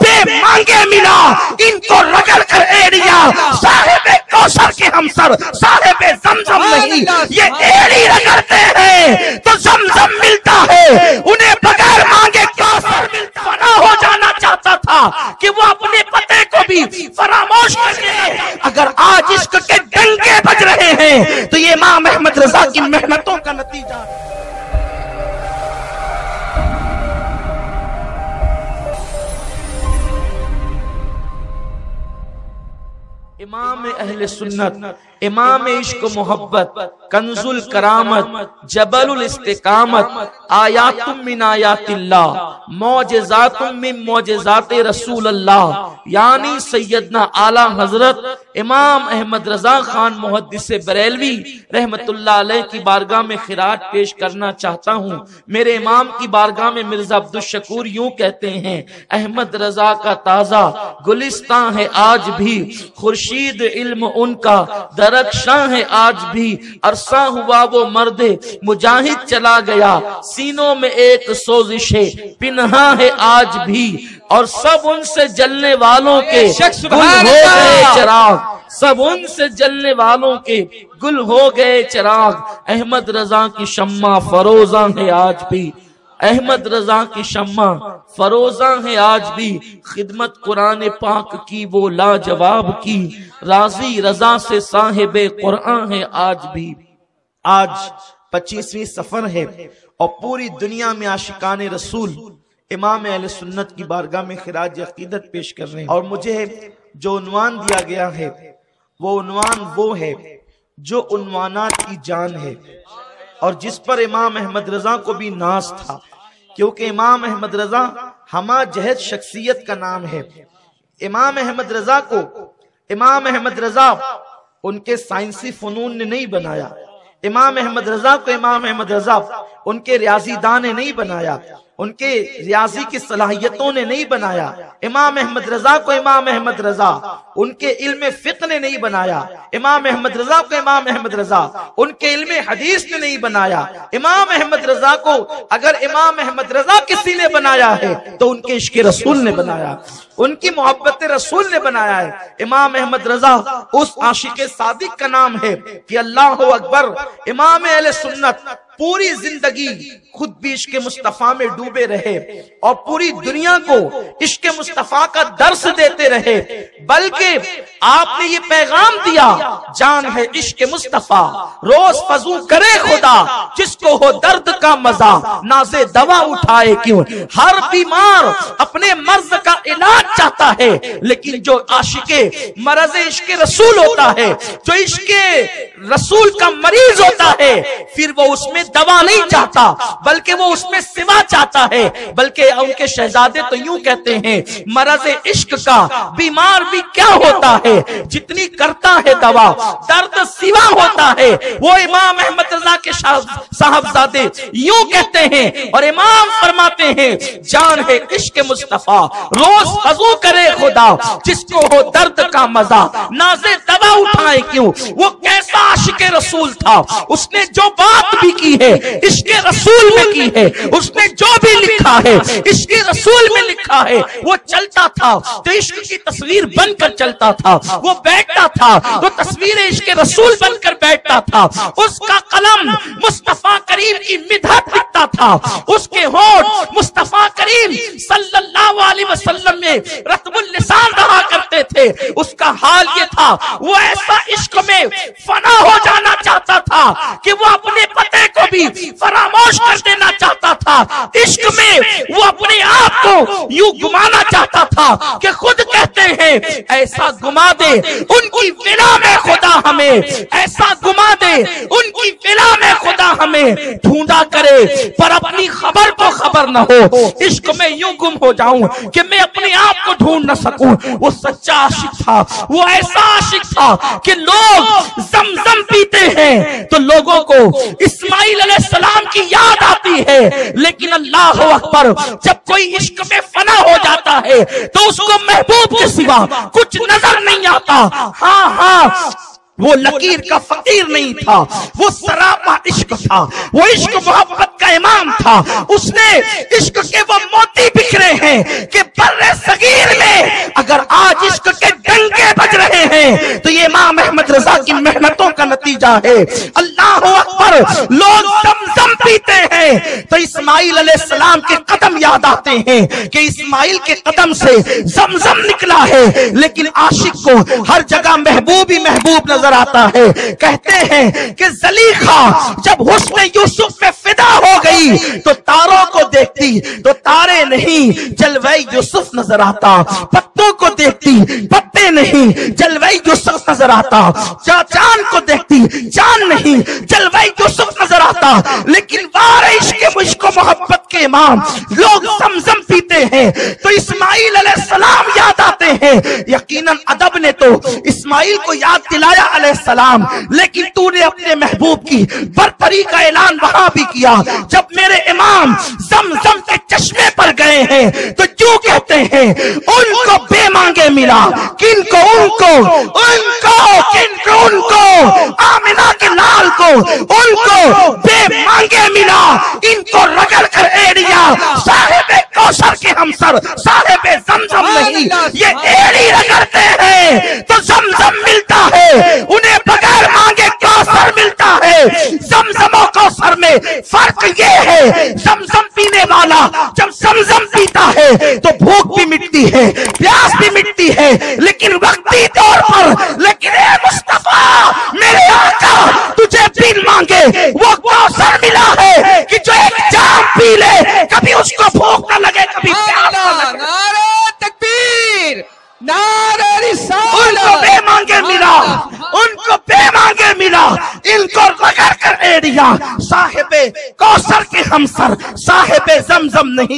بے مانگے ملا، ان کو رگڑ کر ایڑیا، صاحب کوثر کے ہمسر صاحب زمزم نہیں، یہ ایڑی رگڑتے ہیں تو زمزم ملتا ہے، انہیں بغیر مانگے کوثر ملتا۔ فنا ہو جانا چاہتا تھا کہ وہ اپنے پتے کو بھی فراموش کر لے۔ اگر آج عشق کے ڈنکے بج رہے ہیں تو یہ امام احمد رضا کی محنتوں کا نتیجہ ہے۔ امام اہل سنت، امام عشق و محبت، کنز الکرامت، جبل الاستقامت، آیات من آیات اللہ، معجزات من معجزات رسول اللہ، یعنی سیدنا اعلی حضرت امام احمد رضا خان محدث بریلوی رحمت اللہ علیہ کی بارگاہ میں خراج پیش کرنا چاہتا ہوں۔ میرے امام کی بارگاہ میں مرزا عبدالشکور یوں کہتے ہیں، احمد رضا کا تازہ گلستان ہے آج بھی، خورشید علم ان کا درخشاں ہے آج بھی، عرصہ ہوا وہ مرد مجاہد چلا گیا، سینوں میں ایک سوزش پنہا ہے آج بھی، اور سب ان سے جلنے والوں کے گل ہو گئے چراغ، سب ان سے جلنے والوں کے گل ہو گئے چراغ، احمد رضا کی شمع فروزاں ہے آج بھی، احمد رضا کی شمع فروزاں ہے آج بھی، خدمت قرآن پاک کی وہ لاجواب کی، راضی رضا سے صاحب قرآن ہے آج بھی۔ آج 25ویں سفر ہے اور پوری دنیا میں عاشقان رسول امام اہل سنت کی بارگاہ میں خراج عقیدت پیش کر رہے ہیں، اور مجھے جو عنوان دیا گیا ہے وہ عنوان وہ ہے جو عنوانات کی جان ہے، اور جس پر امام احمد رضا کو بھی ناز تھا، کیونکہ امام احمد رضا ہمہ جہت شخصیت کا نام ہے۔ امام احمد رضا کو امام احمد رضا ان کے سائنسی فنون نے نہیں بنایا، امام احمد رضا کو امام احمد رضا ان کے ریاضی دان نے نہیں بنایا، ان کے ریاضی کی صلاحیتوں نے نہیں بنایا، امام احمد رضا کو امام احمد رضا ان کے علم فقہ نے نہیں بنایا، امام احمد رضا کو امام احمد رضا ان کے علم حدیث نے نہیں بنایا، امام احمد رضا کو اگر امام احمد رضا کسی نے بنایا ہے تو ان کے عشق رسول نے بنایا، ان کی محبت رسول نے بنایا ہے۔ امام احمد رضا اس عاشق صادق کا نام ہے کہ اللہ اکبر، امام اہل سنت پوری زندگی خود بھی عشق مصطفیٰ میں ڈوبے رہے اور پوری دنیا کو عشق مصطفیٰ کا درس دیتے رہے، بلکہ آپ نے یہ پیغام دیا، جان ہے عشق مصطفیٰ روز فضو کرے خدا، جس کو ہو درد کا مزہ ناز دوا اٹھائے کیوں۔ ہر بیمار اپنے مرض کا علاج چاہتا ہے، لیکن جو عاشق مرض عشق رسول ہوتا ہے، جو عشق رسول کا مریض ہوتا ہے، پھر وہ اس میں دوا نہیں چاہتا بلکہ وہ اس میں سوا چاہتا ہے۔ بلکہ ان کے شہزادے تو یوں کہتے ہیں، مرض عشق کا بیمار بھی کیا ہوتا ہے، جتنی کرتا ہے دوا درد سوا ہوتا ہے۔ وہ امام احمد رضا کے صاحبزادے یوں کہتے ہیں اور امام فرماتے ہیں، جان ہے عشق مصطفیٰ روز فضو کرے خدا، جس کو ہو درد کا مزہ ناز دوا اٹھائے کیوں۔ وہ کیسا عاشق رسول تھا، اس نے جو بات بھی کی ہے عشق رسول میں کی ہے، اس نے جو بھی لکھا ہے عشق رسول میں لکھا ہے۔ وہ چلتا تھا تو عشق کی تصویر بن کر چلتا تھا، وہ بیٹھتا تھا تو تصویر عشق رسول بن کر بیٹھتا تھا، اس کا قلم مصطفیٰ کریم کی مدحت لکھتا تھا، اس کے ہونٹ مصطفیٰ کریم صلی اللہ علیہ وسلم میں رطب اللسان رہا کرتے تھے۔ اس کا حال یہ تھا، وہ ایسا عشق میں فنا ہو جانا چاہتا تھا کہ وہ اپنے پتے کو بھی فراموش کر دینا چاہتا تھا۔ عشق میں وہ اپنے آپ کو یوں گمانا چاہتا تھا کہ خود کہتے ہیں، ایسا گما دے ان کی ولا میں خدا ہمیں، ایسا گما دے ان کی ولا میں خدا ہمیں، ڈھونڈا کرے پر اپنی خبر کو خبر نہ ہو۔ عشق میں یوں گم ہو جاؤں کہ میں اپنے آپ کو ڈھونڈ نہ سکوں۔ وہ سچا عاشق تھا، وہ ایسا عاشق تھا کہ لوگ زمزم پیتے ہیں تو لوگوں کو اسماعیل علیہ السلام کی یاد آتی ہے، لیکن اللہ اکبر، جب کوئی عشق میں فنا ہو جاتا ہے تو اس کو محبوب کے سوا کچھ نظر نہیں آتا۔ ہاں وہ لکیر کا فقیر نہیں تھا، وہ سراپا عشق تھا، وہ عشق محبت کا امام تھا۔ اس نے عشق کے وہ موتی بکھرے ہیں کہ بر صغیر میں اگر آج عشق کے ڈنکے بج رہے ہیں تو یہ امام احمد رضا کی محنتوں کا نتیجہ ہے۔ اللہ اکبر، لوگ زمزم پیتے ہیں تو اسماعیل علیہ السلام کے قدم یاد آتے ہیں کہ اسماعیل کے قدم سے زمزم نکلا ہے، لیکن عاشق کو ہر جگہ محبوب ہی محبوب نظر آتا ہے۔ کہتے ہیں کہ زلیخا جب حسن یوسف میں فدا ہو گئی تو تاروں کو دیکھتی تو تارے نہیں جلوہ یوسف نظر آتا، پتوں کو دیکھتی پتے نہیں جلوہ یوسف نظر آتا، چاند کو دیکھتی چاند نہیں جلوہ یوسف نظر آتا۔ لیکن عشق و محبت کے امام لوگ زمزم پیتے ہیں تو اسماعیل علیہ السلام یاد آتے ہیں۔ یقیناً ادب نے تو اسماعیل کو یاد دلایا علیہ السلام، لیکن تو نے اپنے محبوب کی برتری کا اعلان وہاں بھی کیا۔ جب میرے امام زمزم کے چشمے پر گئے ہیں تو کیوں کہتے ہیں ان کو بے مانگے ملا، کن کو ان کو، ان کو کن کو ان کو، آمنہ کے لال کو ان کو بے مانگے ملا، ان کو رگڑ کر ایڑیا صاحب کوثر کے ہمسر صاحب زمزم نہیں، یہ ایڑی رگڑتے ہیں تو زمزم ملتا ہے، انہیں بغیر مانگے کوثر ملتا ہے۔ زمزم و کوثر میں فرق یہ ہے، زمزم پینے والا جب زمزم پیتا ہے تو بھوک بھی مٹتی ہے، پیاس بھی مٹتی ہے، لیکن وقتی طور پر۔ لیکن اے مصطفیٰ میرے آقا، تجھے بن مانگے وہ کوثر ملا ہے کہ جو ایک جام پی لے کبھی اس کو بھوک نہ لگے، کبھی پیاس نہ لگے۔ نعرہ تکبیر، نعرہ رسالت۔ ان کو بے مانگے ملا، ان کو بے مانگے ملا، ان کو رگڑ کر ایڑیا صاحب کوثر کے ہمسر صاحب زمزم نہیں۔